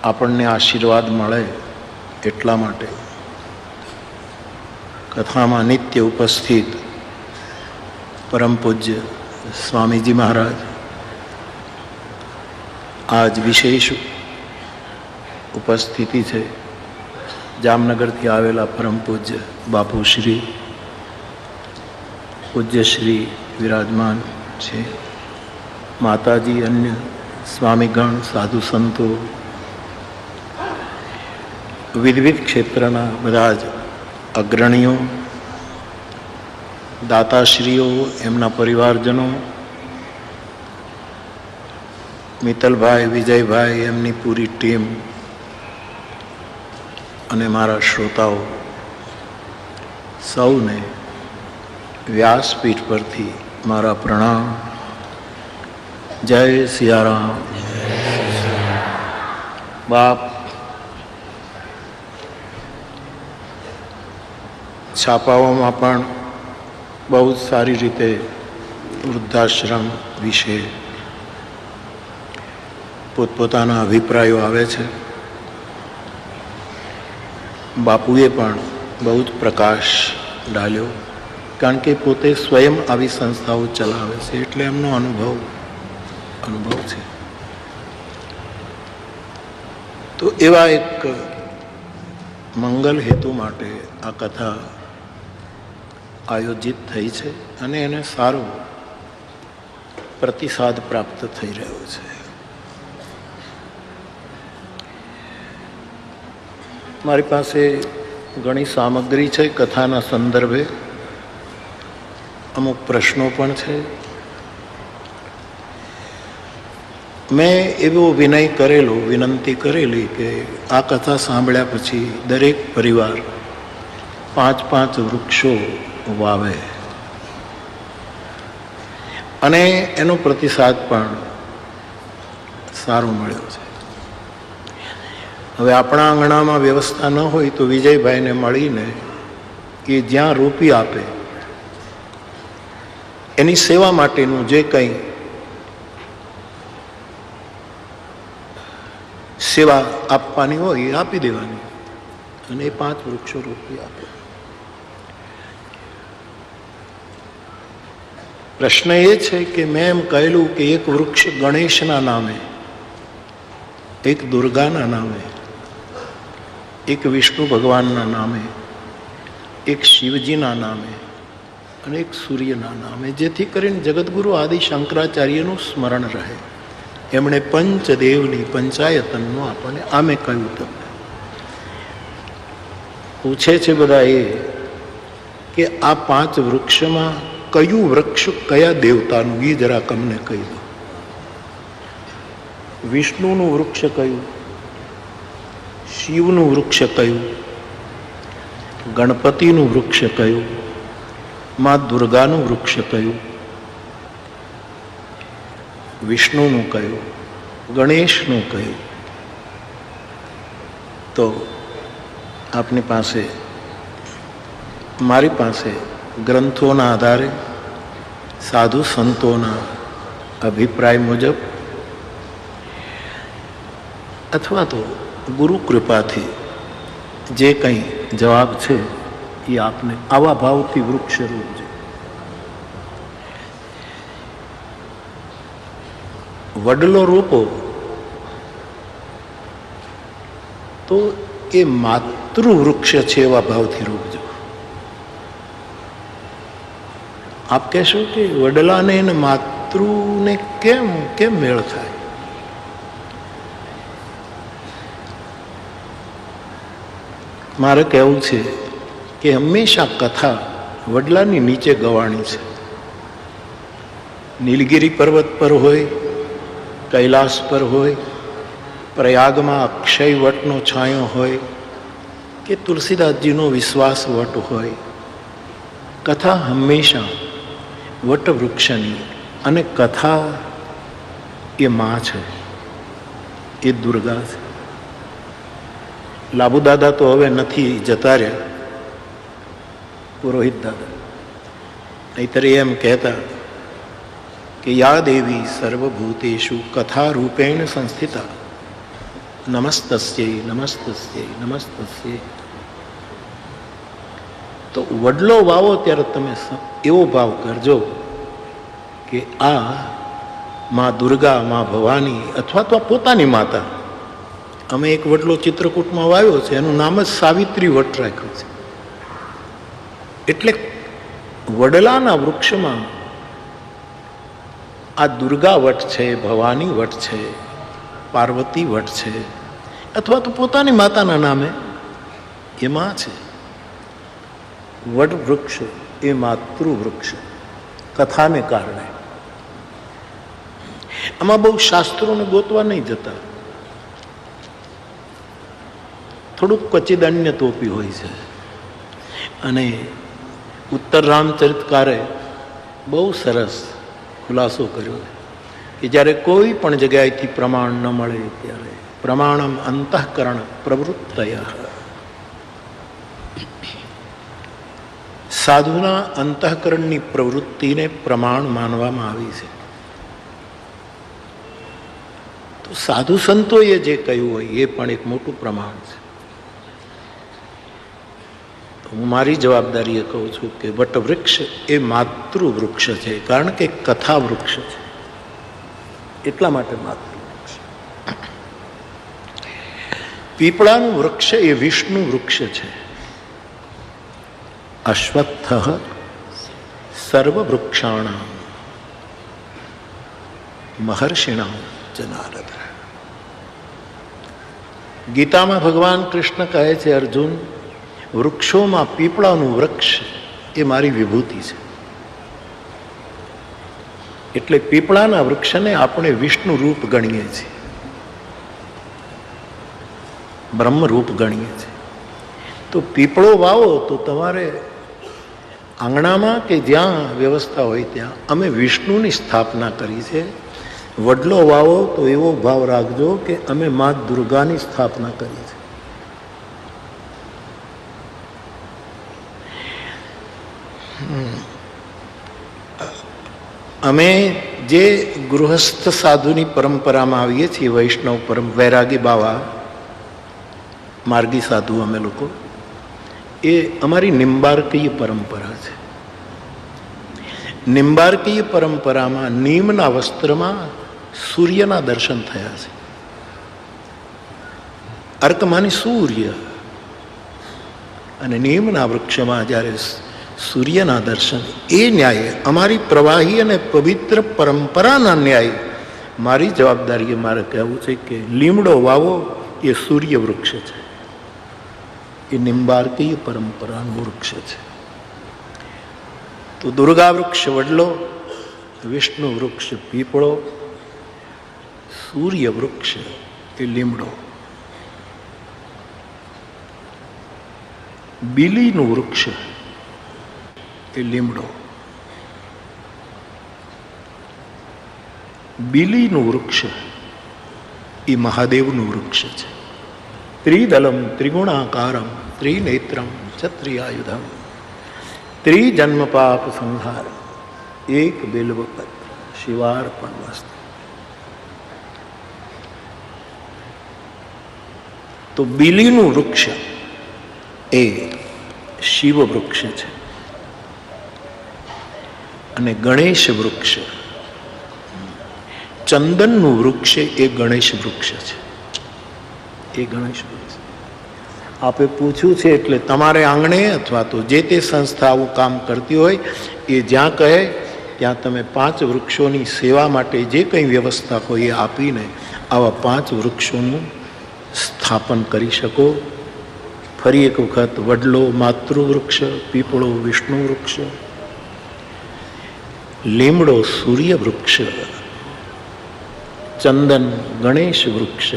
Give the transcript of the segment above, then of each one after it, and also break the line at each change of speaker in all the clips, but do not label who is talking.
આપણને આશીર્વાદ મળે એટલા માટે કથામાં નિત્ય ઉપસ્થિત પરમ પૂજ્ય સ્વામીજી મહારાજ આજ વિશેષ ઉપસ્થિતિ છે. જામનગરથી આવેલા પરમ પૂજ્ય બાપુશ્રી પૂજ્યશ્રી વિરાજમાન છે. માતાજી, અન્ય સ્વામીગણ, સાધુ સંતો, વિવિધ ક્ષેત્રના બધા જ અગ્રણીઓ, દાતાશ્રીઓ, એમના પરિવારજનો, મિત્તલભાઈ, વિજયભાઈ, એમની પૂરી ટીમ અને મારા શ્રોતાઓ સૌને વ્યાસપીઠ પરથી મારા પ્રણામ. જય સિયારામ. બાપ, છાપાઓમાં પણ બહુ જ સારી રીતે વૃદ્ધાશ્રમ વિશે પોતપોતાના અભિપ્રાયો આવે છે. બાપુએ પણ બહુ જ પ્રકાશ ડાલ્યો, કારણ કે પોતે સ્વયં આવી સંસ્થાઓ ચલાવે છે એટલે એમનો અનુભવ છે. તો એવા એક મંગલ હેતુ માટે આ કથા આયોજિત થઈ છે અને એને સારો પ્રતિસાદ પ્રાપ્ત થઈ રહ્યો છે. મારી પાસે ઘણી સામગ્રી છે કથાના સંદર્ભે, અમુક પ્રશ્નો પણ છે. મેં એવો વિનંતી કરેલી કે આ કથા સાંભળ્યા પછી દરેક પરિવાર 5 વૃક્ષો વાવે અને એનો પ્રતિસાદ પણ સારો મળ્યો છે. હવે આપણા આંગણામાં વ્યવસ્થા ન હોય તો વિજયભાઈને મળીને એ જ્યાં રોપી આપે એની સેવા માટેનું જે કંઈ સેવા આપવાની હોય એ આપી દેવાની અને એ 5 વૃક્ષો રોપી આપે. પ્રશ્ન એ છે કે મેં એમ કહેલું કે એક વૃક્ષ ગણેશના નામે, એક દુર્ગાના નામે, એક વિષ્ણુ ભગવાનના નામે, એક શિવજીના નામે અને એક સૂર્યના નામે, જેથી કરીને જગદગુરુ આદિ શંકરાચાર્યનું સ્મરણ રહે. એમણે પંચદેવની પંચાયતનનું આપણને આમે કહ્યું. તમને પૂછે છે બધા એ કે આ 5 વૃક્ષમાં કયું વૃક્ષ કયા દેવતાનું, એ જરાક અમને કહી દો. વિષ્ણુનું વૃક્ષ કયું, શિવનું વૃક્ષ કયું, ગણપતિનું વૃક્ષ કયું, મા દુર્ગાનું વૃક્ષ કયું, વિષ્ણુનું કયું, ગણેશનું કયું? તો આપની પાસે, મારી પાસે ગ્રંથોના આધારે, સાધુ સંતોના અભિપ્રાય મુજબ અથવા તો ગુરુ કૃપાથી જે કંઈ જવાબ છે એ આપને આવા ભાવથી વૃક્ષ રોપજો. વડલો રોપો તો એ માતૃવૃક્ષ છે એવા ભાવથી રોપજો. આપ કહેશો કે વડલાને અને માતૃને કેમ મેળ થાય? મારે કહેવું છે કે હંમેશા કથા વડલાની નીચે ગવાણી છે. નીલગિરી પર્વત પર હોય, કૈલાસ પર હોય, પ્રયાગમાં અક્ષય વટનો છાંયો હોય કે તુલસીદાસજીનો વિશ્વાસ વટ હોય, કથા હંમેશા વટવૃક્ષની, અને કથા એ માં છે, એ દુર્ગા છે. લાબુ દાદા તો હવે નથી, જતા રહ્યા, પુરોહિત દાદા. નહીતર એમ કહેતા કે યા દેવી સર્વભૂતેષુ કથા રૂપેણ સંસ્થિતા નમસ્તસ્યૈ નમસ્તસ્યૈ નમસ્તસ્યૈ. તો વડલો વાવો ત્યારે તમે એવો ભાવ કરજો કે આ માં દુર્ગા, માં ભવાની અથવા તો પોતાની માતા. અમે એક વડલો ચિત્રકૂટમાં વાવ્યો છે, એનું નામ જ સાવિત્રી વટ રાખ્યું છે. એટલે વડલાના વૃક્ષમાં આ દુર્ગા વટ છે, ભવાની વટ છે, પાર્વતી વટ છે, અથવા તો પોતાની માતાના નામે એમાં છે. વડ વૃક્ષ એ માતૃવૃક્ષ, કથાને કારણે. આમાં બહુ શાસ્ત્રોને ગોતવા નહીં જતા, થોડુંક ક્વચિદન્ય તોપી હોય છે. અને ઉત્તર રામચરિતકારે બહુ સરસ ખુલાસો કર્યો કે જ્યારે કોઈ પણ જગ્યાએથી પ્રમાણ ન મળે ત્યારે પ્રમાણમ અંતઃકરણ પ્રવૃત્તય, સાધુના અંતઃકરણની પ્રવૃત્તિને પ્રમાણ માનવામાં આવી છે. તો સાધુ સંતોએ જે કહ્યું હોય એ પણ એક મોટું પ્રમાણ છે. તો હું મારી જવાબદારીએ કહું છું કે વટવૃક્ષ એ માતૃવૃક્ષ છે, કારણ કે કથા વૃક્ષ છે, એટલા માટે માતૃવૃક્ષ. પીપળાનું વૃક્ષ એ વિષ્ણુ વૃક્ષ છે. અશ્વત્થ સર્વવૃક્ષાણામ મહર્ષિણામ ચ નારદ. ગીતામાં ભગવાન કૃષ્ણ કહે છે, અર્જુન, વૃક્ષોમાં પીપળાનું વૃક્ષ એ મારી વિભૂતિ છે. એટલે પીપળાના વૃક્ષને આપણે વિષ્ણુ રૂપ ગણીએ છીએ, બ્રહ્મ રૂપ ગણીએ છીએ. તો પીપળો વાવો તો તમારે આંગણામાં કે જ્યાં વ્યવસ્થા હોય ત્યાં અમે વિષ્ણુની સ્થાપના કરી છે. વડલો વાવો તો એવો ભાવ રાખજો કે અમે મા દુર્ગાની સ્થાપના કરી છે. અમે જે ગૃહસ્થ સાધુની પરંપરામાં આવીએ છીએ, વૈષ્ણવ વૈરાગી બાવા, માર્ગી સાધુ અમે લોકો, એ અમારી નિંબાર્કીય પરંપરા છે. નિંબાર્કીય પરંપરામાં નીમના વસ્ત્રમાં સૂર્યના દર્શન થયા છે. અર્કમાની સૂર્ય અને નીમના વૃક્ષમાં જ્યારે સૂર્યના દર્શન, એ ન્યાય અમારી પ્રવાહી અને પવિત્ર પરંપરાના ન્યાય મારી જવાબદારીએ મારે કહેવું છે કે લીમડો વાવો એ સૂર્ય વૃક્ષ છે, એ નિંબાર્કીય પરંપરાનું વૃક્ષ છે. તો દુર્ગા વૃક્ષ વડલો, વિષ્ણુ વૃક્ષ પીપળો, સૂર્ય વૃક્ષ એ લીમડો, બીલીનું વૃક્ષ એ લીમડો, બીલીનું વૃક્ષ એ મહાદેવનું વૃક્ષ છે. ત્રિદલમ ત્રિગુણાકારમ ત્રિનેત્રમ છત્રિયાયુધમ ત્રિજન્મ પાપ સંહાર એક બિલ્વપત્ર શિવાર્પણમસ્તુ. તો બીલીનું વૃક્ષ એ શિવ વૃક્ષ છે અને ગણેશ વૃક્ષ, ચંદનનું વૃક્ષ એ ગણેશ વૃક્ષ છે. એ ગણેશ વૃક્ષ આપે પૂછ્યું છે એટલે તમારે આંગણે અથવા તો જે તે સંસ્થા આવું કામ કરતી હોય એ જ્યાં કહે ત્યાં તમે 5 વૃક્ષોની સેવા માટે જે કંઈ વ્યવસ્થા હોય એ આપીને આવા 5 વૃક્ષોનું સ્થાપન કરી શકો. ફરી એક વખત વડલો માતૃવૃક્ષ, પીપળો વિષ્ણુ વૃક્ષ, લીમડો સૂર્ય વૃક્ષ, ચંદન ગણેશ વૃક્ષ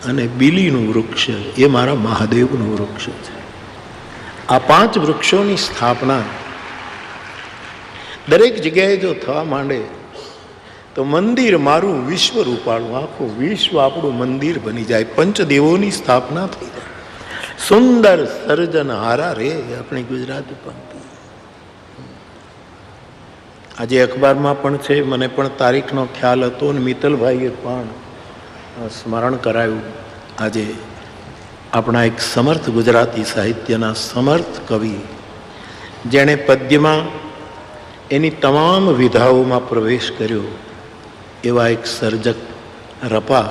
અને બીલીનું વૃક્ષ એ મારા મહાદેવનું વૃક્ષ છે. આ 5 વૃક્ષોની સ્થાપના દરેક જગ્યાએ જો થવા માંડે તો મંદિર મારું વિશ્વ રૂપાળું, આખું વિશ્વ આપણું મંદિર બની જાય. પંચદેવોની સ્થાપના થઈ જાય. સુંદર સર્જન હારા રે આપણી ગુજરાતી પંક્તિ. આજે અખબારમાં પણ છે, મને પણ તારીખનો ખ્યાલ હતો ને મિત્તલભાઈએ પણ સ્મરણ કરાયું આજે આપણા એક સમર્થ ગુજરાતી સાહિત્યના સમર્થ કવિ, જેણે પદ્યમાં એની તમામ વિધાઓમાં પ્રવેશ કર્યો, એવા એક સર્જક રપા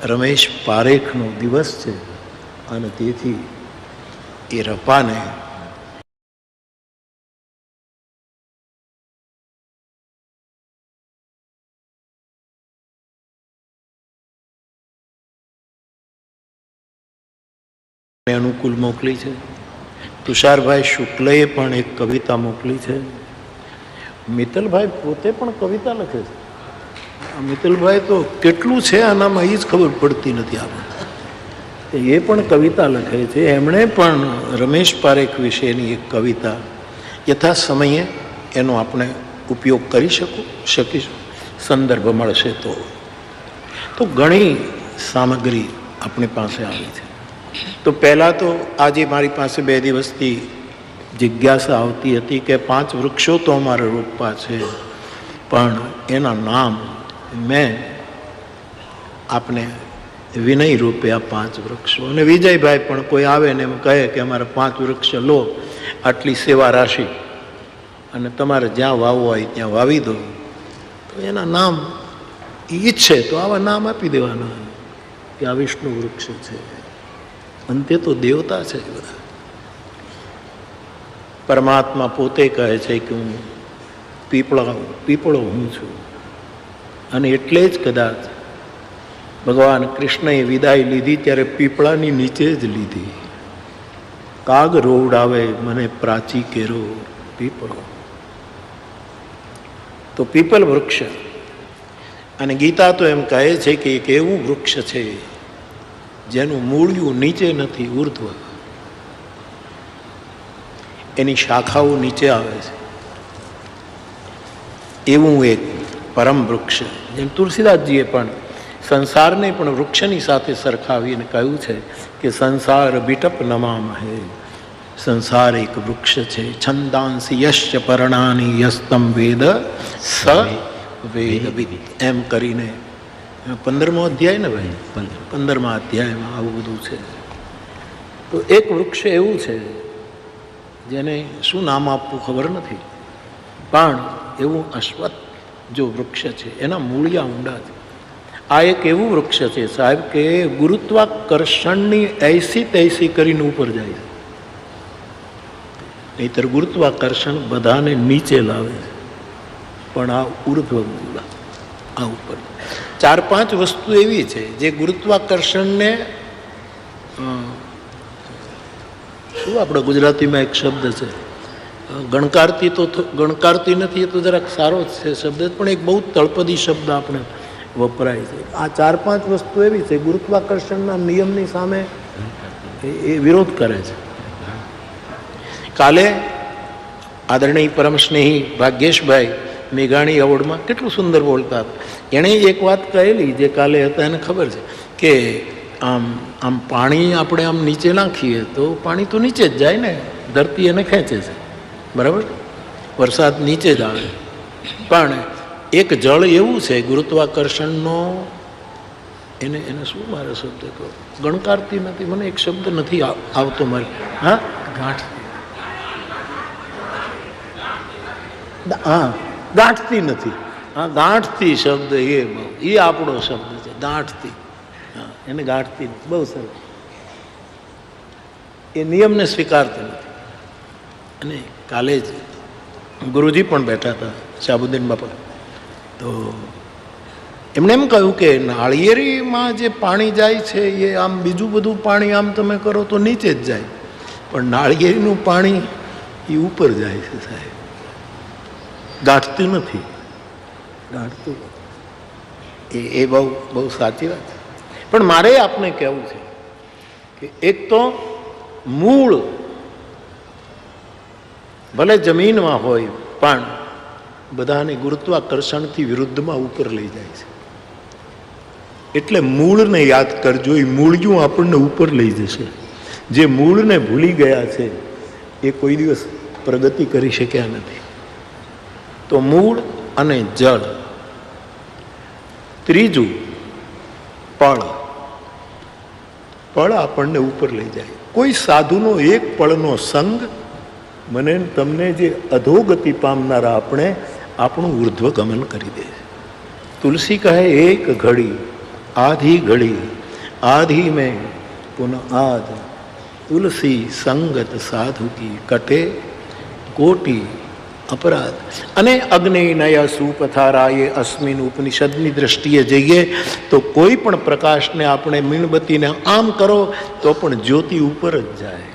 રમેશ પારેખનો દિવસ છે. અને તેથી એ રપાને અનુકૂળ મોકલી છે. તુષારભાઈ શુક્લએ પણ એક કવિતા મોકલી છે. મિત્તલભાઈ પોતે પણ કવિતા લખે છે. મિત્તલભાઈ તો કેટલું છે આનામાં એ જ ખબર પડતી નથી આપણે. એ પણ કવિતા લખે છે. એમણે પણ રમેશ પારેખ વિશેની એક કવિતા યથા સમયે એનો આપણે ઉપયોગ કરી શકીશું, સંદર્ભ મળશે તો ઘણી સામગ્રી આપણી પાસે આવી છે. તો પહેલાં તો આજે મારી પાસે 2 દિવસથી જિજ્ઞાસા આવતી હતી કે 5 વૃક્ષો તો અમારે રોપવા છે, પણ એના નામ મેં આપને વિનય રૂપે આ 5 વૃક્ષો, અને વિજયભાઈ પણ કોઈ આવે ને એમ કહે કે અમારે 5 વૃક્ષ લો, આટલી સેવા રાશિ, અને તમારે જ્યાં વાવવું હોય ત્યાં વાવી દો, તો એના નામ ઈચ્છે તો આવા નામ આપી દેવાના કે આ વિષ્ણુ વૃક્ષ છે. અંતે તો દેવતા છે બધા. પરમાત્મા પોતે કહે છે કે હું પીપળો હું છું. અને એટલે જ કદાચ ભગવાન કૃષ્ણએ વિદાય લીધી ત્યારે પીપળાની નીચે જ લીધી. કાગ રોવડાવે મને પ્રાચી કેરો પીપળો. તો પીપલ વૃક્ષ. અને ગીતા તો એમ કહે છે કે એક એવું વૃક્ષ છે જેનું મૂળિયું નીચે નથી, ઉર્ધ્વ. એની શાખાઓ નીચે આવે છે. એવું એક પરમ વૃક્ષ, જેમ તુલસીદાસજીએ પણ સંસારને પણ વૃક્ષની સાથે સરખાવીને કહ્યું છે કે સંસાર બિટપ નમામ હે. સંસાર એક વૃક્ષ છે. છંદાંસી યશ્ચ પરણાની યસ્તમ વેદ સ વેદવિદ. એમ કરીને 15મો અધ્યાય ને ભાઈ, 15મા અધ્યાયમાં આવું બધું છે. તો એક વૃક્ષ એવું છે જેને શું નામ આપવું ખબર નથી, પણ એવું અશ્વત્થ જો વૃક્ષ છે એના મૂળિયા ઊંડા છે. આ એક એવું વૃક્ષ છે સાહેબ કે ગુરુત્વાકર્ષણની 80-83 કરીને ઉપર જાય છે. નહીતર ગુરુત્વાકર્ષણ બધાને નીચે લાવે છે, પણ આ ઉર્ધ્વ મૂળ, આ ઉપર 4-5 વસ્તુ એવી છે જે ગુરુત્વાકર્ષણને, શું આપણે ગુજરાતીમાં એક શબ્દ છે ગણકારતી નથી, એ તો જરાક સારો જ છે શબ્દ, પણ એક બહુ તળપદી શબ્દ આપણે વપરાય છે. આ 4-5 વસ્તુ એવી છે ગુરુત્વાકર્ષણના નિયમની સામે એ વિરોધ કરે છે. કાલે આદરણીય પરમ સ્નેહી ભાગ્યેશભાઈ મેઘાણી એવોર્ડમાં કેટલું સુંદર બોલતા હતા. એણે એક વાત કહેલી જે કાલે હતા, એને ખબર છે કે આમ પાણી આપણે આમ નીચે નાખીએ તો પાણી તો નીચે જ જાય ને, ધરતી એને ખેંચે છે, બરાબર, વરસાદ નીચે જ આવે. પણ એક જળ એવું છે ગુરુત્વાકર્ષણનો, એને શું મારે શબ્દ કહો, ગણકારતી નથી, મને એક શબ્દ નથી આવતો મારે. હા, ગાંઠતી નથી. હા, ગાંઠતી શબ્દ એ આપણો શબ્દ છે, ગાંઠતી. હા, એને ગાંઠતી નથી. બહુ સરસ. એ નિયમને સ્વીકારતી નથી. અને કાલે જ ગુરુજી પણ બેઠા હતા, શાહબુદ્દીન બાપા, તો એમણે એમ કહ્યું કે નાળિયેરીમાં જે પાણી જાય છે એ આમ બીજું બધું પાણી આમ તમે કરો તો નીચે જ જાય, પણ નાળિયેરીનું પાણી એ ઉપર જાય છે સાહેબ, ગાંઠતું નથી. ગાંઠતું એ બહુ બહુ સાચી વાત છે. પણ મારે આપને કહેવું છે કે એક તો મૂળ ભલે જમીનમાં હોય પણ બધાને ગુરુત્વાકર્ષણથી વિરુદ્ધમાં ઉપર લઈ જાય છે. એટલે મૂળને યાદ કરજો, એ મૂળિયું આપણને ઉપર લઈ જશે. જે મૂળને ભૂલી ગયા છે એ કોઈ દિવસ પ્રગતિ કરી શક્યા નથી. તો મૂળ અને જળ. ત્રીજું પળ. પળ આપણને ઉપર લઈ જાય. કોઈ સાધુનો એક પળનો સંગ મને તમને જે અધોગતિ પામનારા આપણે આપણું ઉર્ધ્વ ગમન કરી દે. તુલસી કહે એક ઘડી આધી ઘડી આધી મેં પુનઃ આધ તુલસી સંગત સાધુ કી કટે કોટી અપરાધ. અને અગ્નિ નય સુપથારાય અસ્મિન ઉપનિષદની દ્રષ્ટિએ જઈએ તો કોઈ પણ પ્રકાશને આપણે મીણબત્તીને આમ કરો તો પણ જ્યોતિ ઉપર જ જાય.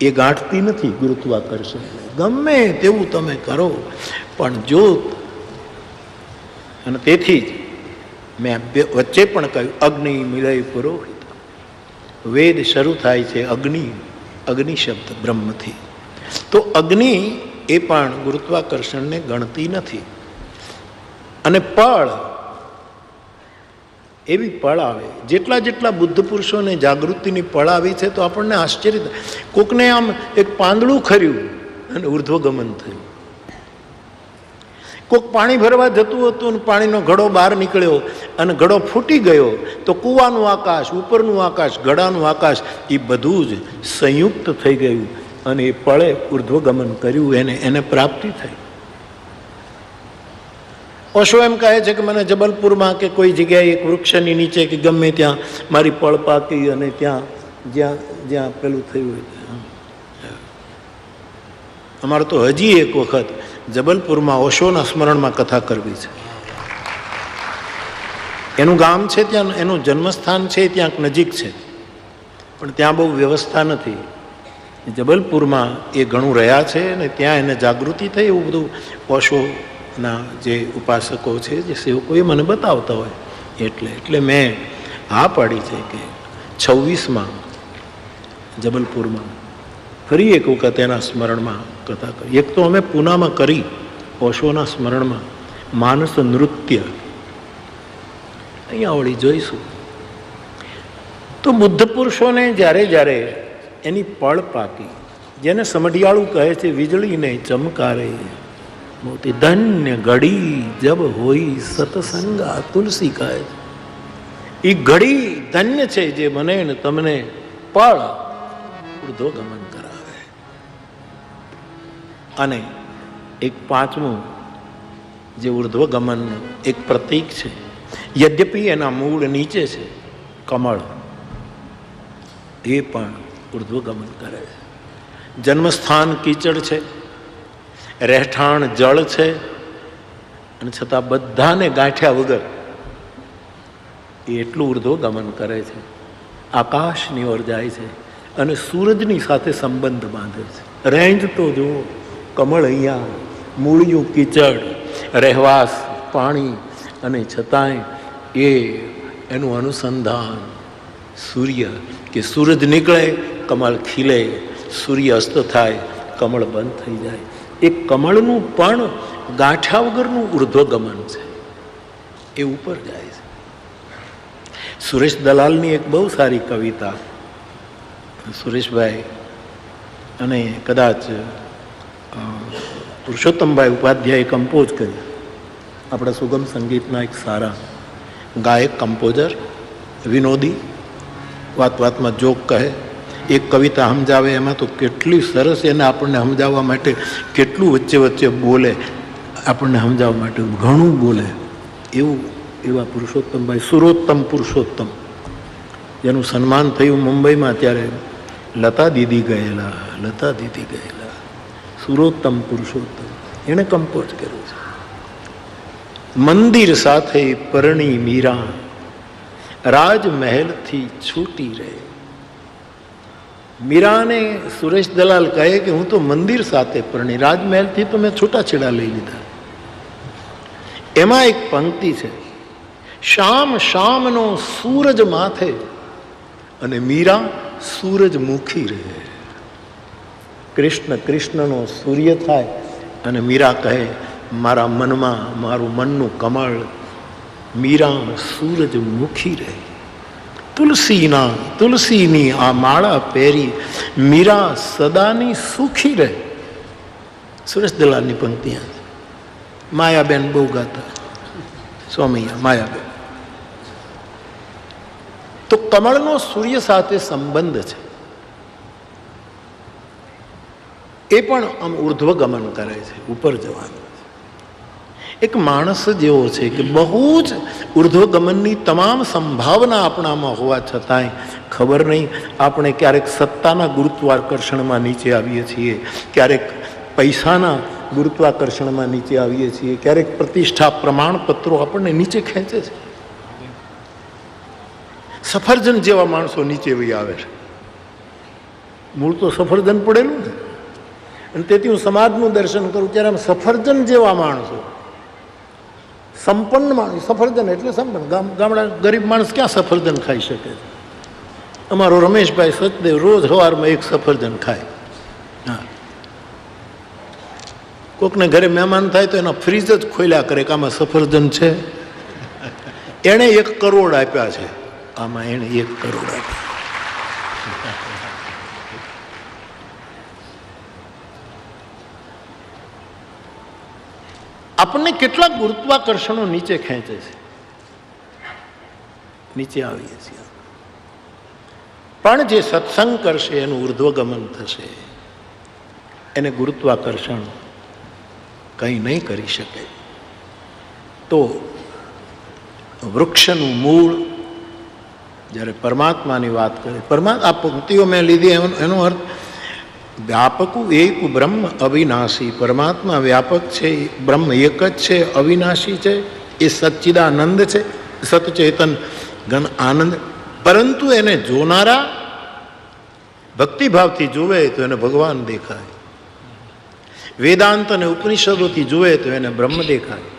એ ગાંઠતી નથી ગુરુત્વાકર્ષણ. ગમે તેવું તમે કરો પણ જ્યોત. અને તેથી જ મેં વચ્ચે પણ કહ્યું અગ્નિ મિલય પુરોહિત. વેદ શરૂ થાય છે અગ્નિ, અગ્નિ શબ્દ બ્રહ્મથી. તો અગ્નિ એ પણ ગુરુત્વાકર્ષણને ગણતી નથી. અને પળ એવી પળ આવે, જેટલા જેટલા બુદ્ધ પુરુષોને જાગૃતિની પળ આવી છે તો આપણને આશ્ચર્ય થાય. કોકને આમ એક પાંદડું ખર્યું અને ઉર્ધ્વગમન થયું. કોક પાણી ભરવા જતું હતું અને પાણીનો ઘડો બહાર નીકળ્યો અને ઘડો ફૂટી ગયો તો કૂવાનું આકાશ, ઉપરનું આકાશ, ઘડાનું આકાશ એ બધું જ સંયુક્ત થઈ ગયું અને એ પળે ઉર્ધ્વગમન કર્યું. એને પ્રાપ્તિ થઈ. ઓશો એમ કહે છે કે મને જબલપુરમાં કે કોઈ જગ્યાએ એક વૃક્ષની નીચે કે ગમે ત્યાં મારી પળ પાકી અને ત્યાં જ્યાં જ્યાં પેલું થયું હોય. અમારે તો હજી એક વખત જબલપુરમાં ઓશોના સ્મરણમાં કથા કરવી છે. એનું ગામ છે ત્યાં, એનું જન્મસ્થાન છે ત્યાં નજીક છે, પણ ત્યાં બહુ વ્યવસ્થા નથી. જબલપુરમાં એ ઘણું રહ્યા છે અને ત્યાં એને જાગૃતિ થઈ. એવું બધું ઓશોના જે ઉપાસકો છે, જે સેવકો, એ મને બતાવતા હોય. એટલે મેં હા પાડી છે કે 26માં જબલપુરમાં ફરી એક વખત એના સ્મરણમાં કથા કરી. એક તો અમે પૂનામાં કરી ઓશોના સ્મરણમાં માનસ નૃત્ય, અહીંયા વળી જોઈશું. તો બુદ્ધ પુરુષોને જ્યારે જ્યારે એની પળ પાકી, જેને સમઢિયાળું કહે છે વીજળીને ચમકારે મોતી ધન્ય ઘડી જબ હોઈ સતસંગા. તુલસી કહે છે એ ઘડી ધન્ય છે જે મને ને તમને પળ ઉર્ધ્વગમન કરાવે. અને એક પાંચમું જે ઉર્ધ્વગમનનું એક પ્રતીક છે, યદ્યપિ એના મૂળ નીચે છે કમળ, એ પણ ઉર્ધ્વગમન કરે છે. જન્મસ્થાન કીચડ છે, રહેઠાણ જળ છે, અને છતાં બધાને ગાંઠ્યા વગર એ એટલું ઉર્ધ્વગમન કરે છે. આકાશની ઓર જાય છે અને સૂરજની સાથે સંબંધ બાંધે છે. રેન્જ તો જુઓ, કમળ અહીંયા, મૂળિયું કીચડ, રહેવાસ પાણી, અને છતાંય એનું અનુસંધાન સૂર્ય, કે સૂરજ નીકળે કમળ ખીલે, સૂર્ય અસ્ત થાય કમળ બંધ થઈ જાય. એ કમળનું પણ ગાંઠ્યા વગરનું ઉર્ધ્વગમન છે, એ ઉપર જાય છે. સુરેશ દલાલની એક બહુ સારી કવિતા સુરેશભાઈ અને કદાચ પુરુષોત્તમભાઈ ઉપાધ્યાયે કમ્પોઝ કરી. આપણા સુગમ સંગીતના એક સારા ગાયક, કમ્પોઝર, વિનોદી, વાત વાતમાં જોક કહે, એક કવિતા સમજાવે એમાં તો કેટલી સરસ એને આપણને સમજાવવા માટે કેટલું વચ્ચે વચ્ચે બોલે, આપણને સમજાવવા માટે ઘણું બોલે. એવા પુરુષોત્તમભાઈ, સુરોત્તમ પુરુષોત્તમ, જેનું સન્માન થયું મુંબઈમાં, ત્યારે લતા દીદી ગયેલા સુરોત્તમ પુરુષોત્તમ, એણે કમ્પોઝ કર્યું છે. મંદિર સાથે પરણી મીરા રાજમહેલથી છૂટી રહે. મીરાને સુરેશ દલાલ કહે કે હું તો મંદિર સાથે પરણી, રાજમહેલથી તો મેં છૂટાછેડા લઈ લીધા. એમાં એક પંક્તિ છે, શામ શામનો સૂરજ માથે અને મીરા સૂરજમુખી રહે. કૃષ્ણ કૃષ્ણનો સૂર્ય થાય અને મીરા કહે મારા મનમાં, મારું મનનું કમળ મીરા સૂરજમુખી રહે. તુલસીની આ માળા પહેરી મીરા સદાની સુખી રહે. સુરેશ દલાલની પંક્તિઓ. માયાબેન બહુ ગાતા, સ્વામિયા માયાબેન. તો કમળનો સૂર્ય સાથે સંબંધ છે. એ પણ આમ ઉર્ધ્વગમન કરે છે, ઉપર જવાનું. એક માણસ જેવો છે કે બહુ જ ઉર્ધ્વગમનની તમામ સંભાવના આપણામાં હોવા છતાંય ખબર નહીં, આપણે ક્યારેક સત્તાના ગુરુત્વાકર્ષણમાં નીચે આવીએ છીએ, ક્યારેક પૈસાના ગુરુત્વાકર્ષણમાં નીચે આવીએ છીએ, ક્યારેક પ્રતિષ્ઠા પ્રમાણપત્રો આપણને નીચે ખેંચે છે. સફરજન જેવા માણસો નીચે વહી આવે છે. મૂળ તો સફરજન પડેલું ને, અને તેથી હું સમાજનું દર્શન કરું ત્યારે આમ સફરજન જેવા માણસો, સંપન્ન માણસ. સફરજન એટલે સંપન્ન. ગામડા ગરીબ માણસ ક્યાં સફરજન ખાઈ શકે છે? અમારો રમેશભાઈ સચદેવ રોજ સવારમાં એક સફરજન ખાય. હા, કોકને ઘરે મહેમાન થાય તો એના ફ્રીજ જ ખોલ્યા કરે કે આમાં સફરજન છે. એણે 1 કરોડ આપ્યા છે, આમાં એણે 1 કરોડ આપ્યા. આપણને કેટલાક ગુરુત્વાકર્ષણો નીચે ખેંચે છે, નીચે આવીએ છીએ. પણ જે સત્સંગ કરશે એનું ઉર્ધ્વગમન થશે, એને ગુરુત્વાકર્ષણ કંઈ નહીં કરી શકે. તો વૃક્ષનું મૂળ જ્યારે પરમાત્માની વાત કરે, આ પંક્તિઓ મેં લીધી, એનો અર્થ વ્યાપકું એક બ્રહ્મ અવિનાશી. પરમાત્મા વ્યાપક છે, બ્રહ્મ એક જ છે, અવિનાશી છે, એ સચ્ચિદાનંદ છે, સતચેતન ઘન આનંદ. પરંતુ એને જોનારા ભક્તિભાવથી જુએ તો એને ભગવાન દેખાય, વેદાંત અને ઉપનિષદોથી જુએ તો એને બ્રહ્મ દેખાય,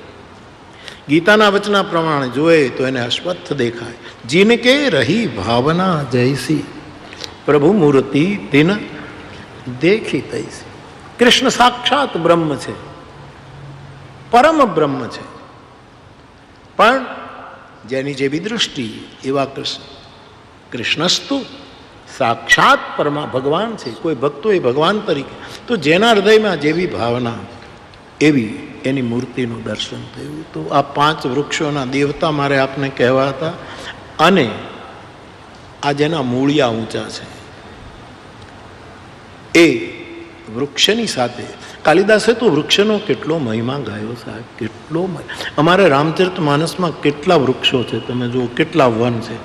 ગીતાના વચના પ્રમાણે જુએ તો એને અશ્વત્થ દેખાય. જીનકે રહી ભાવના જૈસી પ્રભુ મૂર્તિ તિન દેખી તૈસી. કૃષ્ણ સાક્ષાત બ્રહ્મ છે, પરમ બ્રહ્મ છે, પણ જેની જેવી દૃષ્ટિ એવા કૃષ્ણસ્તુ સાક્ષાત પરમા ભગવાન છે. કોઈ ભક્તો એ ભગવાન તરીકે, તો જેના હૃદયમાં જેવી ભાવના એવી એની મૂર્તિનું દર્શન થયું. તો આ 5 વૃક્ષોના દેવતા મારે આપને કહેવા હતા. અને આ જેના મૂળિયા ઊંચા છે એ વૃક્ષની સાથે કાલિદાસે તો વૃક્ષનો કેટલો મહિમા ગાયો સાહેબ, કેટલો. અમારે રામચરિત માનસમાં કેટલા વૃક્ષો છે તમે જુઓ, કેટલા વન છે.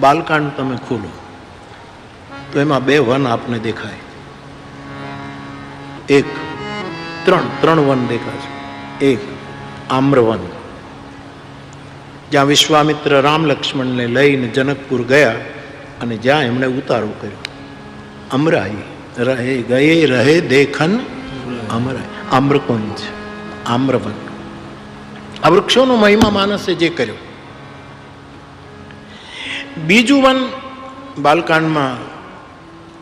બાલકાંડ તમે ખોલો તો એમાં 2 વન આપને દેખાય, 3 વન દેખાશે. એક આમ્રવન, જ્યાં વિશ્વામિત્ર રામ લક્ષ્મણને લઈને જનકપુર ગયા અને જ્યાં એમણે ઉતારો કર્યો. અમરાઈ રહે ગયે રહે દેખન અમરાઈ, આમ્રકુંજ, આમ્રવન. આ વૃક્ષોનો મહિમા માનસે જે કર્યો. બીજું વન બાલકાંડમાં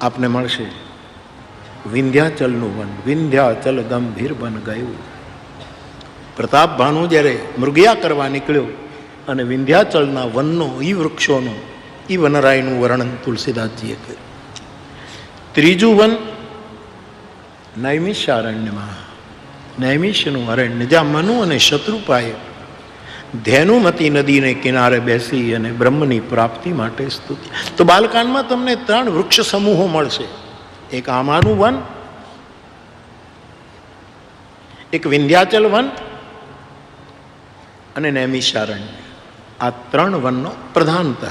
આપને મળશે, વિંધ્યાચલનું વન. વિંધ્યાચલ ગંભીર બન ગયું. પ્રતાપ ભાનુ જ્યારે મૃગયા કરવા નીકળ્યો અને વિંધ્યાચલના વનનો, ઈ વૃક્ષોનો, ઈ વનરાયનું વર્ણન તુલસીદાસજીએ કર્યું. ત્રીજું વન નૈમિષારણ્યમાં, નૈમિષનું અરણ્ય, જ્યાં મનુ અને શત્રુપાએ ધેનુમતી નદીને કિનારે બેસી અને બ્રહ્મની પ્રાપ્તિ માટે સ્તુતિ. તો બાલકાંડમાં તમને 3 વૃક્ષ સમૂહો મળશે. એક આમાનું વન, એક વિંધ્યાચલ વન અને નૈમિષારણ્ય. આ 3 વનનો પ્રધાનતઃ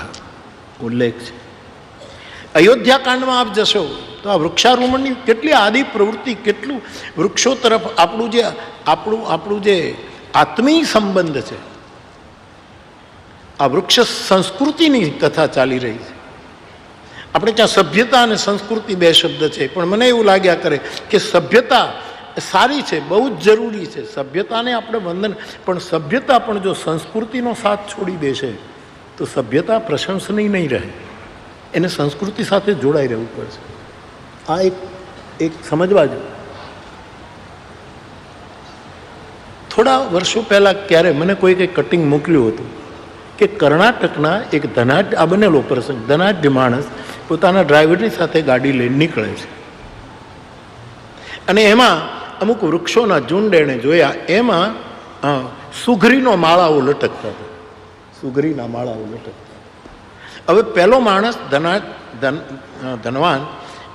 ઉલ્લેખ છે. અયોધ્યાકાંડમાં આપ જશો તો આ વૃક્ષારોપણની કેટલી આદિ પ્રવૃત્તિ, કેટલું વૃક્ષો તરફ આપણું જે આત્મીય સંબંધ છે, આ વૃક્ષ સંસ્કૃતિની કથા ચાલી રહી છે. આપણે ત્યાં સભ્યતા અને સંસ્કૃતિ 2 શબ્દ છે, પણ મને એવું લાગ્યા કરે કે સભ્યતા સારી છે, બહુ જ જરૂરી છે. સભ્યતાને આપણે વંદન, પણ સભ્યતા પણ જો સંસ્કૃતિનો સાથ છોડી દેશે તો સભ્યતા પ્રશંસનીય નહીં રહે. એને સંસ્કૃતિ સાથે જોડાઈ રહેવું પડશે. આ એક સમજવા જો. થોડા વર્ષો પહેલાં ક્યારે મને કોઈ કંઈ કટિંગ મોકલ્યું હતું કે કર્ણાટકના એક ધનાઢ્ય, આ બનેલો પ્રસંગ, ધનાઢ્ય માણસ પોતાના ડ્રાઈવરની સાથે ગાડી લઈને નીકળે છે અને એમાં અમુક વૃક્ષોના ઝુંડ એણે જોયા, એમાં સુગરીનો માળાઓ લટકતા હતા, સુગરીના માળાઓ લટકતા. હવે પહેલો માણસ ધનવાન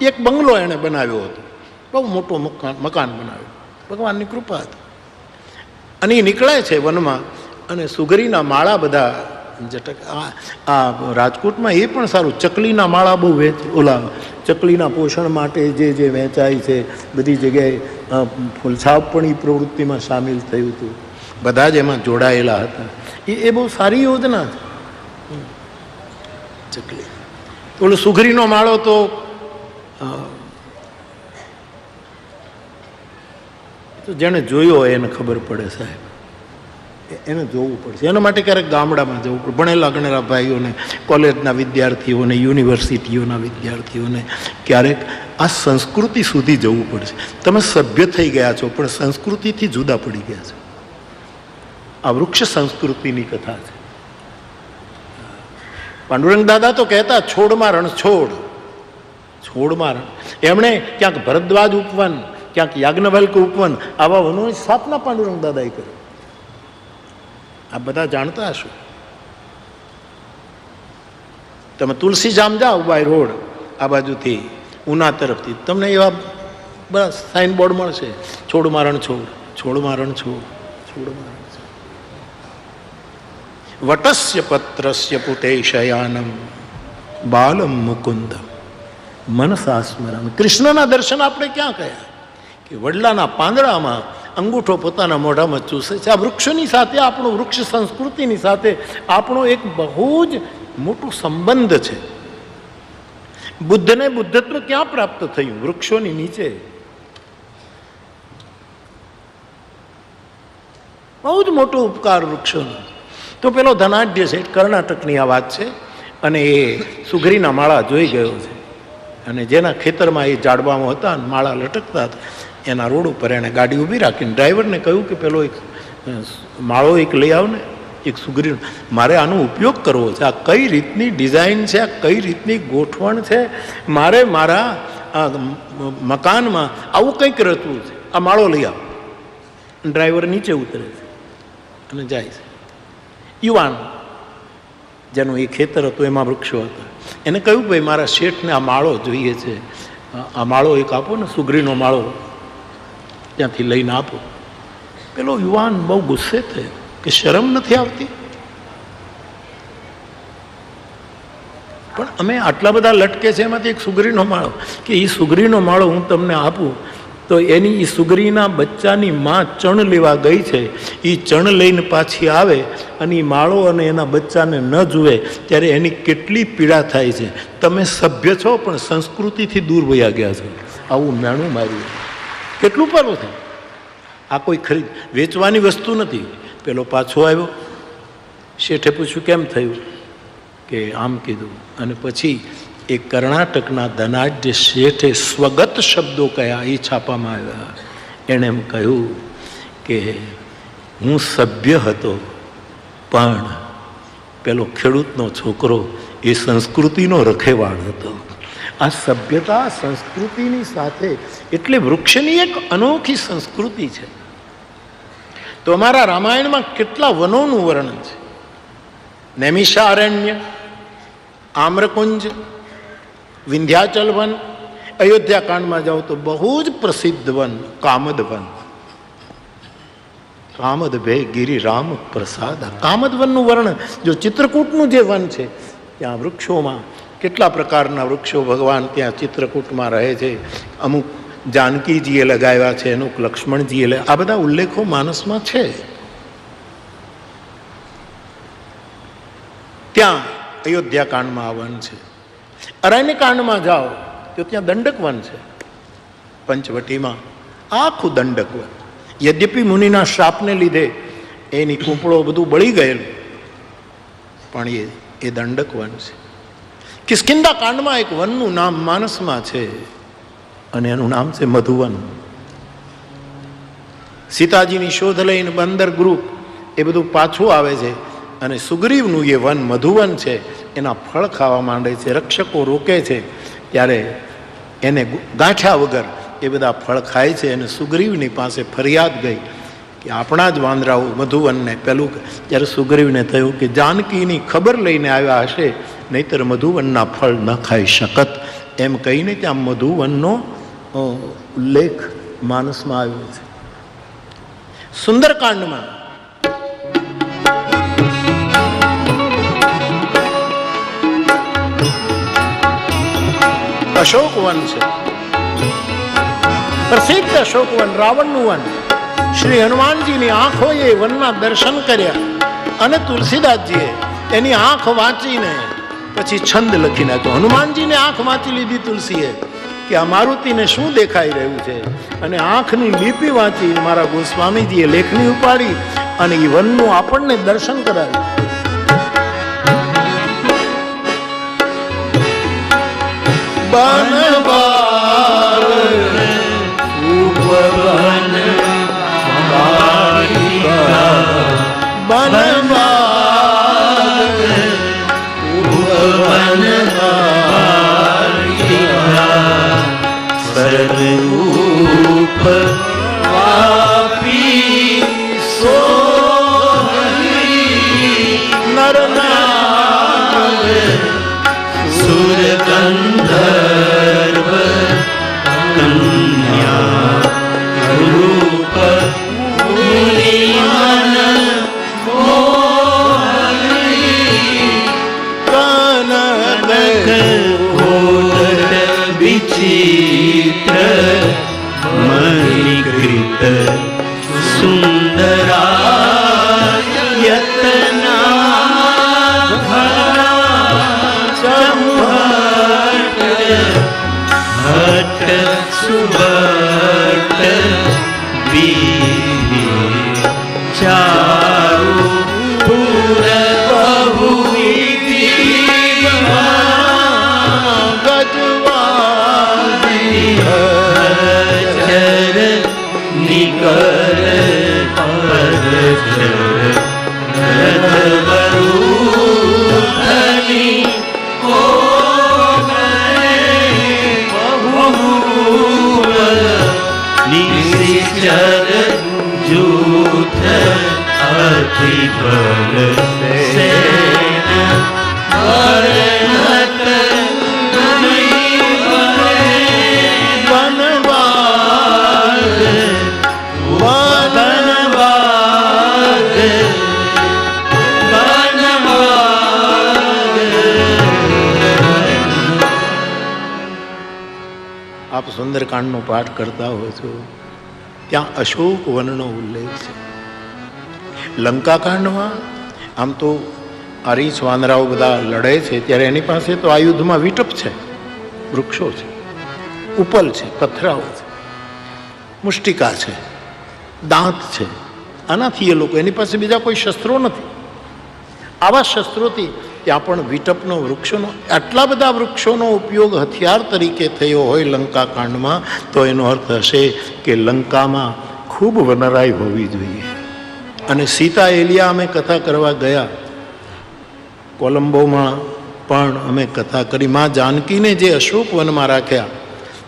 એક બંગલો એણે બનાવ્યો હતો, બહુ મોટો મકાન બનાવ્યું, ભગવાનની કૃપા હતી. અને એ નીકળે છે વનમાં, અને સુગરીના માળા બધા આ રાજકોટમાં એ પણ સારું, ચકલીના માળા બહુ ઓલા ચકલીના પોષણ માટે જે વેચાય છે બધી જગ્યાએ, ફૂલછાપણી પ્રવૃત્તિમાં સામેલ થયું હતું, બધા જ એમાં જોડાયેલા હતા. એ બહુ સારી યોજના છે. ચકલી ઓલો સુગરીનો માળો તો જેને જોયો હોય એને ખબર પડે સાહેબ, એને જોવું પડશે. એના માટે ક્યારેક ગામડામાં જવું પડે, ભણેલા ગણેલા ભાઈઓને, કોલેજના વિદ્યાર્થીઓને, યુનિવર્સિટીઓના વિદ્યાર્થીઓને ક્યારેક આ સંસ્કૃતિ સુધી જવું પડશે. તમે સભ્ય થઈ ગયા છો પણ સંસ્કૃતિથી જુદા પડી ગયા છો. આ વૃક્ષ સંસ્કૃતિની કથા છે. પાંડુરંગ દાદા તો કહેતા છોડમાં રણછોડ, છોડમાં રણ. એમણે ક્યાંક ભરદ્વાજ ઉપવન, ક્યાંક યાજ્ઞવલ્ક ઉપવન, આવા વનોની સ્થાપના પાંડુરંગ દાદાએ કરી. આ બધા જાણતા હશો. તમે તુલસીજામ જાઓ બાય રોડ આ બાજુથી ઉના તરફથી, તમને એવા બસ સાઇનબોર્ડ મળશે, છોડમાં રણછોડ, છોડમાં રણછોડ, છોડમાં રણછોડ. વટસ્ય પત્રસ્ય પુટે શયાનમ બાલમ મુકુંદમ મનસા સ્મરમ. કૃષ્ણના દર્શન આપણે ક્યાં કયા કે વડલાના પાંદડામાં અંગૂઠો પોતાના મોઢામાં ચૂસે છે. આ વૃક્ષોની સાથે, આપણું વૃક્ષ સંસ્કૃતિની સાથે આપણો એક બહુ જ મોટું સંબંધ છે. બુદ્ધને બુદ્ધત્વ ક્યાં પ્રાપ્ત થયું? વૃક્ષોની નીચે. બહુ જ મોટો ઉપકાર વૃક્ષોનો. તો પેલો ધનાઢ્ય છે, કર્ણાટકની આ વાત છે, અને એ સુગરીના માળા જોઈ ગયો છે, અને જેના ખેતરમાં એ ઝાડવામાં હતા માળા લટકતા હતા, એના રોડ ઉપર એણે ગાડી ઊભી રાખીને ડ્રાઈવરને કહ્યું કે પેલો એક માળો એક લઈ આવ ને, એક સુગરીનો, મારે આનો ઉપયોગ કરવો છે. આ કઈ રીતની ડિઝાઇન છે, આ કઈ રીતની ગોઠવણ છે, મારે મારા મકાનમાં આવું કંઈક રચવું છે, આ માળો લઈ આવ. ડ્રાઈવર નીચે ઉતરે છે અને જાય છે. યુવાન જેનું એ ખેતર હતું એમાં વૃક્ષો હતા, એને કહ્યું ભાઈ મારા શેઠને આ માળો જોઈએ છે, આ માળો એક આપો ને, સુગરીનો માળો ત્યાંથી લઈને આપો. પેલો યુવાન બહુ ગુસ્સે થયો કે શરમ નથી આવતી? પણ અમે આટલા બધા લટકે છે એમાંથી એક સુગરીનો માળો, કે એ સુગરીનો માળો હું તમને આપું તો એની એ સુગરીના બચ્ચાની માં ચણ લેવા ગઈ છે, એ ચણ લઈને પાછી આવે અને એ માળો અને એના બચ્ચાને ન જુએ ત્યારે એની કેટલી પીડા થાય છે. તમે સભ્ય છો પણ સંસ્કૃતિથી દૂર વયા ગયા છો. આવું મેણું માર્યું, કેટલું પરવું થાય. આ કોઈ ખરીદ વેચવાની વસ્તુ નથી. પેલો પાછો આવ્યો, શેઠે પૂછ્યું કેમ થયું, કે આમ કીધું. અને પછી એ કર્ણાટકના ધનાઢ્ય શેઠે સ્વગત શબ્દો કયા, એ છાપામાં આવ્યા. એણે એમ કહ્યું કે હું સભ્ય હતો પણ પેલો ખેડૂતનો છોકરો એ સંસ્કૃતિનો રખેવાળ હતો. આ સભ્યતા સંસ્કૃતિની સાથે, એટલે વૃક્ષની એક અનોખી સંસ્કૃતિ છે. તો અમારા રામાયણમાં કેટલા વનોનું વર્ણન છે. નૈમિષારણ્ય, આમ્રકુંજ, વિંધ્યાચલ વન. અયોધ્યા કાંડમાં જાઓ તો બહુ જ પ્રસિદ્ધ વન કામદ વન. કામદ ભે ગિરિ રામ પ્રસાદ. કામદ વનનું વર્ણન, જો ચિત્રકૂટનું જે વન છે ત્યાં વૃક્ષોમાં કેટલા પ્રકારના વૃક્ષો ભગવાન ત્યાં ચિત્રકૂટમાં રહે છે. અમુક જાનકીજીએ લગાવ્યા છે, અમુક લક્ષ્મણજીએ, આ બધા ઉલ્લેખો માનસમાં છે. ત્યાં અયોધ્યા કાંડમાં આ વન છે. અરણ્ય કાંડમાં જાઓ તો ત્યાં દંડક વન છે. પંચવટીમાં આખું દંડક વન. યદ્યપિ મુનિના શ્રાપને લીધે એની કૂંપળો બધું બળી ગયેલું, પણ એ દંડક વન છે. કિષ્કિંધા કાંડમાં એક વનનું નામ માનસમાં છે અને એનું નામ છે મધુવન. સીતાજીની શોધ લઈને બંદર ગ્રુપ એ બધું પાછું આવે છે અને સુગ્રીવનું એ વન મધુવન છે. એના ફળ ખાવા માંડે છે, રક્ષકો રોકે છે ત્યારે એને ગાંઠ્યા વગર એ બધા ફળ ખાય છે. અને સુગ્રીવની પાસે ફરિયાદ ગઈ કે આપણા જ વાંદરાઓ મધુવનને પેલું. ત્યારે સુગ્રીવને થયું કે જાનકીની ખબર લઈને આવ્યા હશે નહીતર મધુવનના ફળ ન ખાઈ શકત. એમ કહીને ત્યાં મધુવનનો ઉલ્લેખ માનસમાં આવ્યો છે. સુંદરકાંડમાં અશોક વન છે, પ્રસિદ્ધ અશોક વન, રાવણનું વન. શ્રી હનુમાનજીની આંખોએ વનના દર્શન કર્યા અને તુલસીદાસજીએ એની આંખ વાંચીને પછી છંદ લખી નાખ્યો. હનુમાનજીને આંખ વાંચી લીધી તુલસીએ કે આ મારુતિને શું દેખાઈ રહ્યું છે, અને આંખની લીપી વાંચી મારા ગોસ્વામીજીએ લેખની ઉપાડી અને એ વનનું આપણને દર્શન કરાવ્યું. બનવાલ ઉપવન બનવાલ ઉપવન સર્વરૂપ વાપી સોહરી નરનાગ સુર ગંધર્વ કન્યા રૂપ મુનિમન મોહરી કનક કોટ વિચિત્ર મણિકૃત સુંદરા યતના ભટ્ટ સુભટ્ટ વીર ચારુ પુર બહુવિધિ ગજવાદી હચર નિકર પરચર રથવરૂધની નિશ્ચર જૂથ અતિ બળ સેન વર્ણત વનવાદ વનવાદ આપ સુંદરકાંડનો પાઠ કરતા હો છો, ત્યાં અશોક વનનો ઉલ્લેખ છે. લંકાકાંડમાં આમ તો આરીછ વાનરાઓ બધા લડે છે ત્યારે એની પાસે તો આયુધમાં વિટપ છે, વૃક્ષો છે, ઉપલ છે, પથરાઓ છે, મુષ્ટિકા છે, દાંત છે. આનાથી એ લોકો, એની પાસે બીજા કોઈ શસ્ત્રો નથી. આવા શસ્ત્રોથી ત્યાં પણ વિટપનો, વૃક્ષોનો, આટલા બધા વૃક્ષોનો ઉપયોગ હથિયાર તરીકે થયો હોય લંકાકાંડમાં, તો એનો અર્થ હશે કે લંકામાં ખૂબ વનરાઈ હોવી જોઈએ. અને સીતા એલિયા અમે કથા કરવા ગયા, કોલંબોમાં પણ અમે કથા કરી. માં જાનકીને જે અશોક વનમાં રાખ્યા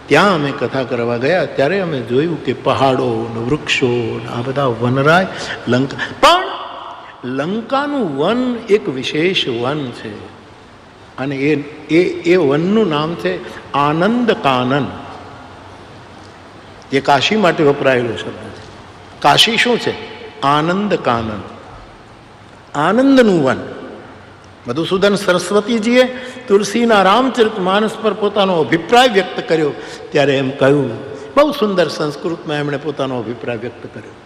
ત્યાં અમે કથા કરવા ગયા, ત્યારે અમે જોયું કે પહાડો ને વૃક્ષો આ બધા વનરાય લંકા. પણ લંકાનું વન એક વિશેષ વન છે અને એ વનનું નામ છે આનંદ કાનન. એ કાશી માટે વપરાયેલો શબ્દ છે. કાશી શું છે? આનંદ કાનન, આનંદનું વન. મધુસૂદન સરસ્વતીજીએ તુલસીના રામચરિત માનસ પર પોતાનો અભિપ્રાય વ્યક્ત કર્યો ત્યારે એમ કહ્યું, બહુ સુંદર સંસ્કૃતમાં એમણે પોતાનો અભિપ્રાય વ્યક્ત કર્યો,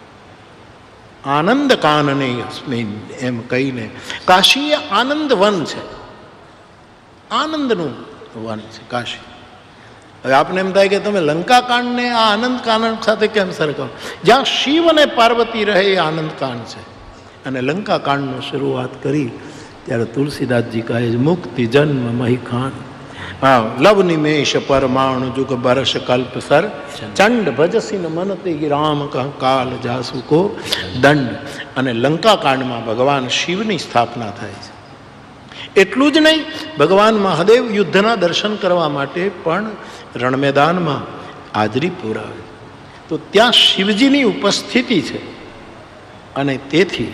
આનંદ કાનને અસ્મિન, એમ કહીને. કાશી એ આનંદ વન છે, આનંદનું વન છે કાશી. હવે આપને એમ થાય કે તમે લંકાકાંડને આ આનંદ કાનન સાથે કેમ સરખાવો? જ્યાં શિવ અને પાર્વતી રહે એ આનંદ કાંડ છે. અને લંકાકાંડનો શરૂઆત કરી ત્યારે તુલસીદાસજી કહે છે, મુક્તિ જન્મ મહિખાન, હા, લવ નિમેષ પરમાણુ જુગ બરસ કલ્પ સર, ચંડ ભજસીન મનતે રામ કાલ જાસુ કો દંડ. અને લંકાકાંડમાં ભગવાન શિવની સ્થાપના થાય છે. એટલું જ નહીં, ભગવાન મહાદેવ યુદ્ધના દર્શન કરવા માટે પણ રણમેદાનમાં હાજરી પુરાવે, તો ત્યાં શિવજીની ઉપસ્થિતિ છે. અને તેથી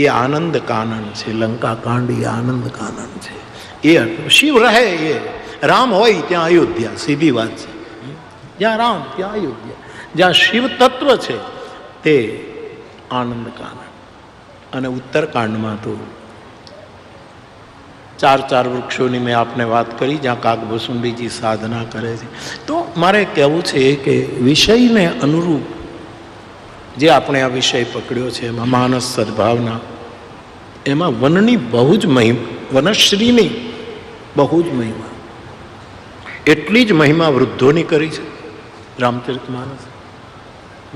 એ આનંદ કાનન છે, લંકાકાંડ એ આનંદ કાનન છે. એ શિવ રહે, એ રામ હોય ત્યાં અયોધ્યા, સીધી વાત છે. જ્યાં રામ ત્યાં અયોધ્યા, જ્યાં શિવ તત્વ છે તે આનંદ કાનન. અને ઉત્તરકાંડમાં તો 4 વૃક્ષોની મેં આપને વાત કરી જ્યાં કાગભસુંડીજી સાધના કરે છે. તો મારે કહેવું છે કે વિષયને અનુરૂપ જે આપણે આ વિષય પકડ્યો છે એમાં માનસ સદભાવના, એમાં વનની બહુ જ મહિમા, વનશ્રીની બહુ જ મહિમા, એટલી જ મહિમા વૃદ્ધોની કરી છે રામચરિતમાનસ.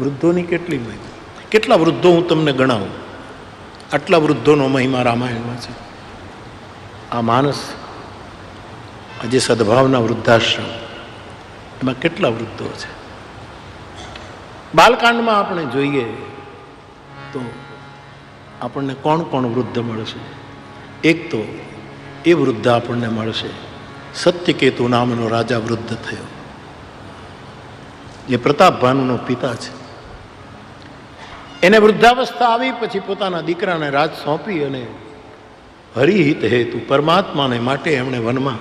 વૃદ્ધોની કેટલી મહિમા, કેટલા વૃદ્ધો હું તમને ગણાવું, આટલા વૃદ્ધોનો મહિમા રામાયણમાં છે. આ માનસ, આજે સદભાવના વૃદ્ધાશ્રમ, એમાં કેટલા વૃદ્ધો છે. બાલકાંડમાં આપણે જોઈએ તો આપણને કોણ કોણ વૃદ્ધ મળશે. એક તો એ વૃદ્ધ આપણને મળશે, સત્યકેતુ નામનો રાજા વૃદ્ધ થયો, જે પ્રતાપ ભાનુનો પિતા છે. એને વૃદ્ધાવસ્થા આવી પછી પોતાના દીકરાને રાજ સોંપી અને હરિહિત હેતુ પરમાત્માને માટે એમણે વનમાં,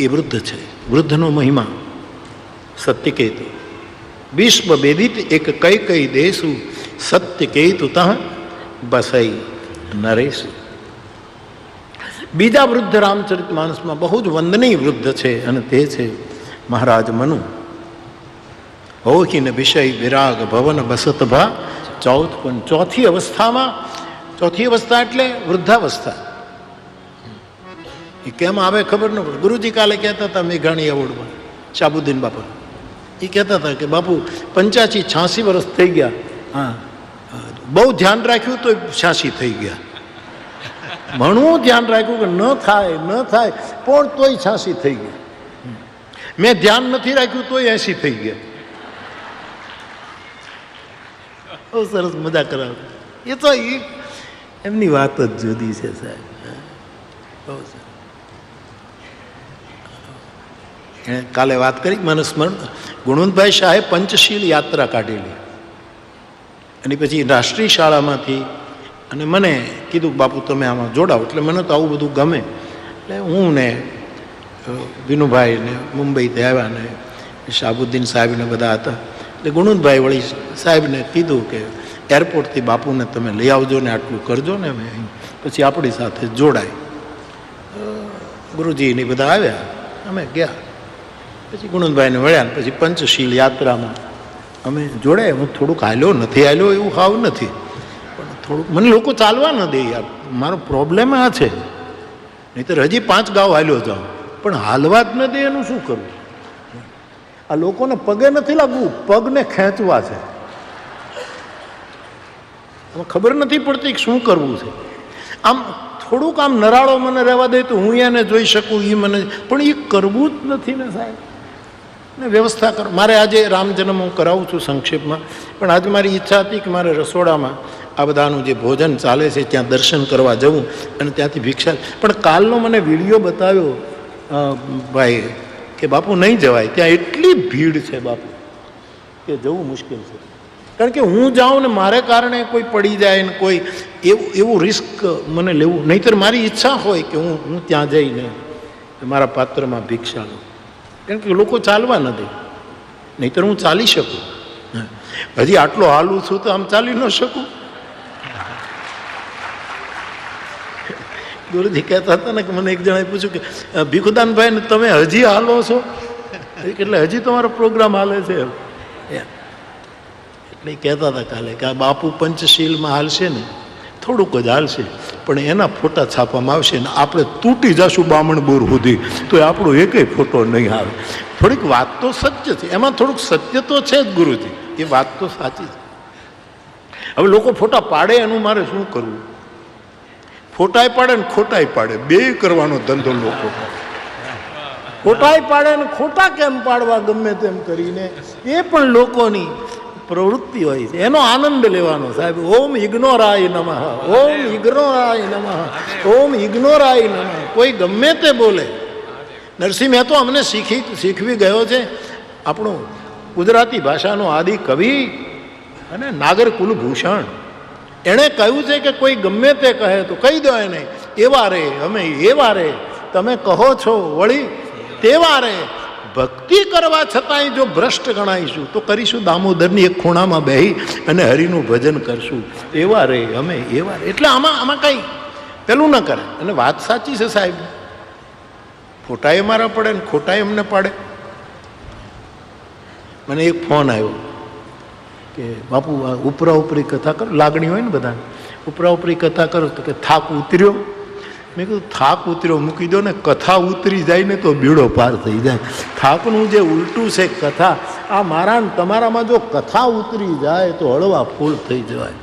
એ વૃદ્ધ છે. વૃદ્ધનો મહિમા સત્યકેતુ. વિશ્વ બેદિત એક કઈ કઈ દેશુ, સત્યકેતુ તહ બસઈ નરેશુ. બીજા વૃદ્ધ રામચરિતમાનસમાં બહુ જ વંદનીય વૃદ્ધ છે અને તે છે મહારાજ મનુ. હોકીને વિષય વિરાગ ભવન બસત ભા. ચોથી અવસ્થામાં, ચોથી અવસ્થા એટલે વૃદ્ધાવસ્થા. એ કેમ આવે ખબર ન પડે. ગુરુજી કાલે કહેતા હતા મેઘાણી એવોર્ડમાં, શાબુદ્દીન બાપા, એ કહેતા હતા કે બાપુ 85-86 વર્ષ થઈ ગયા, હા બહુ ધ્યાન રાખ્યું તો 86 થઈ ગયા. ઘણું ધ્યાન રાખ્યું કે ન થાય ન થાય, પણ તોય 86 થઈ ગયા. મેં ધ્યાન નથી રાખ્યું તોય 80 થઈ ગયા. બહુ સરસ મજા કરાવે. એ તો એમની વાત જ જુદી છે સાહેબ. બહુ સરસ. એણે કાલે વાત કરી મને સ્મરણ, ગુણવંતભાઈ શાહે પંચશીલ યાત્રા કાઢેલી, અને પછી રાષ્ટ્રીય શાળામાંથી અને મને કીધું બાપુ તમે આમાં જોડાઓ. એટલે મને તો આવું બધું ગમે. એટલે હું ને વિનુભાઈ ને મુંબઈથી આવ્યા ને શાહબુદ્દીન સાહેબને બધા હતા. એટલે ગુણવંતભાઈ વળી સાહેબને કીધું કે એરપોર્ટથી બાપુને તમે લઈ આવજો ને આટલું કરજો ને, અમે પછી આપણી સાથે જોડાય. ગુરુજીની બધા આવ્યા, અમે ગયા. પછી ગુણવંતભાઈને મળ્યા, પછી પંચશીલ યાત્રામાં અમે જોડે. હું થોડુંક હાલ્યો નથી, હાલ્યો એવું હાવ નથી, પણ થોડુંક મને લોકો ચાલવા ન દે યાર. મારો પ્રોબ્લેમ આ છે. નહીંતર હજી 5 ગાંવ હાલ્યો જાઉં, પણ હાલવા જ ન દે એનું શું કરવું. આ લોકોને પગે નથી લાગવું, પગને ખેંચવા છે. ખબર નથી પડતી કે શું કરવું છે. આમ થોડુંક આમ નરાળો મને રહેવા દે તો હું એને જોઈ શકું, એ મને, પણ એ કરવું જ નથી ને સાહેબ. ને વ્યવસ્થા કરો. મારે આજે રામ જન્મ હું કરાવું છું સંક્ષેપમાં, પણ આજે મારી ઈચ્છા હતી કે મારે રસોડામાં આ બધાનું જે ભોજન ચાલે છે ત્યાં દર્શન કરવા જવું અને ત્યાંથી ભિક્ષા. પણ કાલનો મને વિડીયો બતાવ્યો ભાઈ કે બાપુ નહીં જવાય, ત્યાં એટલી ભીડ છે બાપુ કે જવું મુશ્કેલ છે. કારણ કે હું જાઉં ને મારે કારણે કોઈ પડી જાય ને કોઈ એવું રિસ્ક મને લેવું. નહીંતર મારી ઈચ્છા હોય કે હું ત્યાં જઈને મારા પાત્રમાં ભિક્ષા લઉં. કારણ કે લોકો ચાલવા ન દે, નહીંતર હું ચાલી શકું. હજી આટલો હાલું છું તો આમ ચાલી ન શકું. ગુરુજી કહેતા હતા ને કે મને એક જણાએ પૂછ્યું કે ભીખુદાનભાઈ ને તમે હજી હાલો છો? એટલે હજી તમારો પ્રોગ્રામ હાલે છે. એટલે કહેતા હતા કાલે કે આ બાપુ પંચશીલમાં હાલશે ને થોડુંક જ હાલશે, પણ એના ફોટા છાપવામાં આવશે ને આપણે તૂટી જશું બામણ બોર સુધી તો આપણો એકેય ફોટો નહીં આવે. થોડીક વાત તો સત્ય છે, એમાં થોડુંક સત્ય તો છે જ ગુરુજી, એ વાત તો સાચી છે. હવે લોકો ફોટા પાડે એનું મારે શું કરવું? ફોટાય પાડે ને ખોટાય પાડે, બે કરવાનો ધંધો લોકો. ખોટાય પાડે ને ખોટા કેમ પાડવા ગમે તેમ કરીને, એ પણ લોકોની પ્રવૃત્તિ હોય છે. એનો આનંદ લેવાનો સાહેબ. ઓમ ઇગ્નોરાય નમઃ, ઓમ ઇગ્નોરાય નમઃ, ઓમ ઇગ્નોરાય નમઃ. કોઈ ગમે તે બોલે. નરસિંહ મહેતો અમને શીખવી ગયો છે. આપણો ગુજરાતી ભાષાનો આદિ કવિ અને નાગર કુલભૂષણ, એણે કહ્યું છે કે કોઈ ગમે તે કહે તો કહી દો એને, એવા રે અમે એવા રે, તમે કહો છો વળી તેવા રે ભક્તિ કરવા છતાંય જો ભ્રષ્ટ ગણાઈશું તો કરીશું દામોદરની એક ખૂણામાં બેહી અને હરિનું ભજન કરશું. એવા રે અમે એવા રે. એટલે આમાં કંઈ પેલું ન કરે. અને વાત સાચી છે સાહેબ, ખોટાએ મારા પડે ને ખોટાએ અમને પાડે. મને એક ફોન આવ્યો કે બાપુ આ ઉપરા ઉપરી કથા કરો, લાગણી હોય ને બધાને, ઉપરા ઉપરી કથા કરો તો કે થાક ઉતર્યો. મેં કીધું થાક ઉતર્યો મૂકી દો ને, કથા ઉતરી જાય ને તો બીડો પાર થઈ જાય. થાકનું જે ઉલટું છે કથા. આ મારા ને તમારામાં જો કથા ઉતરી જાય તો હળવા ફૂલ થઈ જવાય.